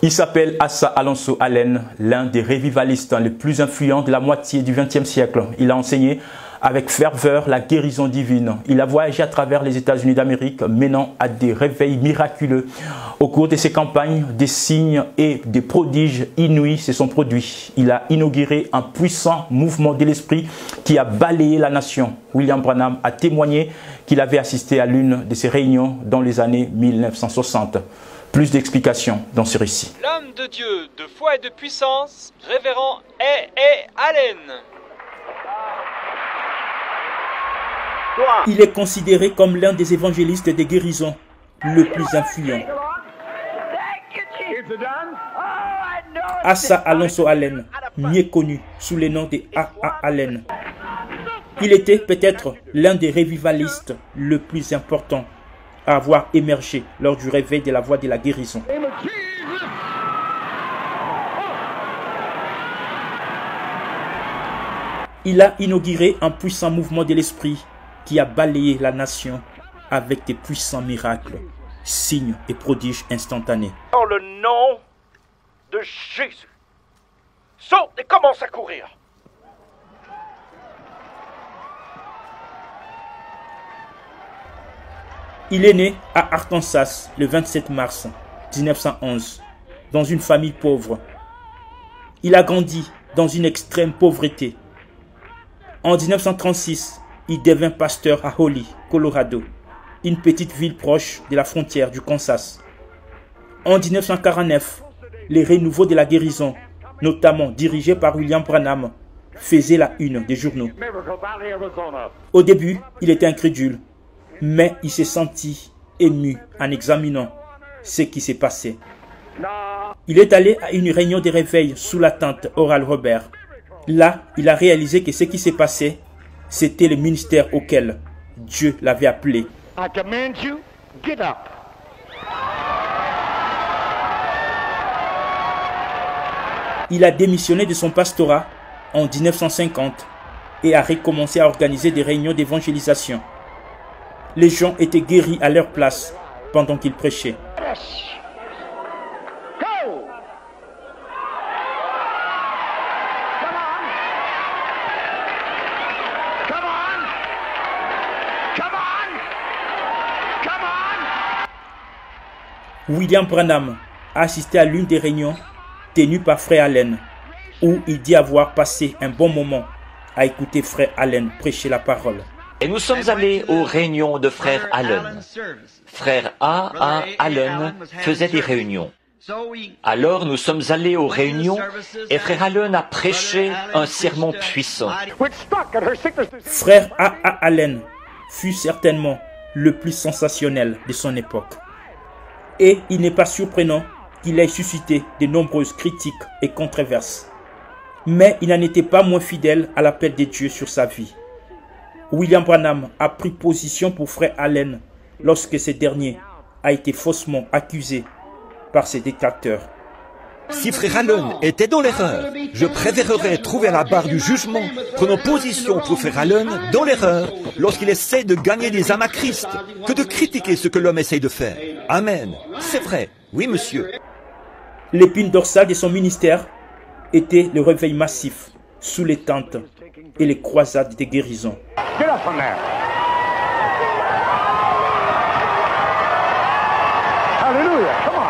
Il s'appelle Asa Alonso Allen, l'un des revivalistes les plus influents de la moitié du XXe siècle. Il a enseigné avec ferveur la guérison divine. Il a voyagé à travers les États-Unis d'Amérique, menant à des réveils miraculeux. Au cours de ses campagnes, des signes et des prodiges inouïs se sont produits. Il a inauguré un puissant mouvement de l'esprit qui a balayé la nation. William Branham a témoigné qu'il avait assisté à l'une de ces réunions dans les années 1960. Plus d'explications dans ce récit. L'homme de Dieu, de foi et de puissance, révérend A. Allen. Il est considéré comme l'un des évangélistes des guérisons le plus influent. Asa Alonso Allen, mieux connu sous le nom de A. Allen. Il était peut-être l'un des revivalistes le plus important à avoir émergé lors du réveil de la voie de la guérison. Il a inauguré un puissant mouvement de l'esprit qui a balayé la nation avec des puissants miracles, signes et prodiges instantanés. Dans le nom de Jésus, saute et commence à courir. Il est né à Arkansas le 27 mars 1911 dans une famille pauvre. Il a grandi dans une extrême pauvreté. En 1936, il devint pasteur à Holly, Colorado, une petite ville proche de la frontière du Kansas. En 1949, les renouveaux de la guérison, notamment dirigés par William Branham, faisaient la une des journaux. Au début, il était incrédule, mais il s'est senti ému en examinant ce qui s'est passé. Il est allé à une réunion de réveil sous la tente Oral Roberts. Là, il a réalisé que ce qui s'est passé, c'était le ministère auquel Dieu l'avait appelé. I command you, get up. Il a démissionné de son pastorat en 1950 et a recommencé à organiser des réunions d'évangélisation. Les gens étaient guéris à leur place pendant qu'il prêchait. William Branham a assisté à l'une des réunions tenues par Frère Allen, où il dit avoir passé un bon moment à écouter Frère Allen prêcher la parole. Et nous sommes allés aux réunions de Frère Allen. Frère A. Allen faisait des réunions. Alors nous sommes allés aux réunions et Frère Allen a prêché un sermon puissant. Frère A. Allen fut certainement le plus sensationnel de son époque. Et il n'est pas surprenant qu'il ait suscité de nombreuses critiques et controverses. Mais il n'en était pas moins fidèle à l'appel de Dieu sur sa vie. William Branham a pris position pour Frère Allen lorsque ce dernier a été faussement accusé par ses détracteurs. Si Frère Allen était dans l'erreur, je préférerais trouver à la barre du jugement, prenant position pour Frère Allen dans l'erreur lorsqu'il essaie de gagner des âmes à Christ, que de critiquer ce que l'homme essaye de faire. Amen. C'est vrai. Oui, monsieur. L'épine dorsale de son ministère était le réveil massif sous les tentes et les croisades de guérison. Get up from there. Hallelujah. Come on.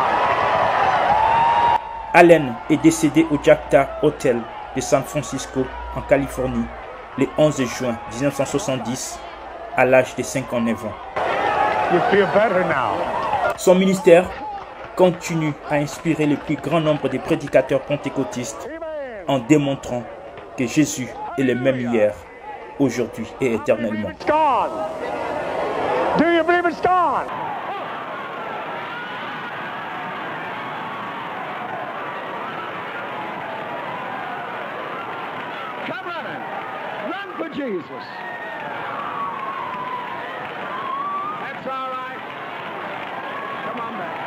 Allen est décédé au Jacta Hotel de San Francisco, en Californie, le 11 juin 1970, à l'âge de 59 ans. You feel better now. Son ministère continue à inspirer le plus grand nombre de prédicateurs pentecôtistes en démontrant que Jésus est le même hier, aujourd'hui et éternellement. It's gone. Do you believe it's gone? Come running. Run for Jesus. That's all right. Come on back.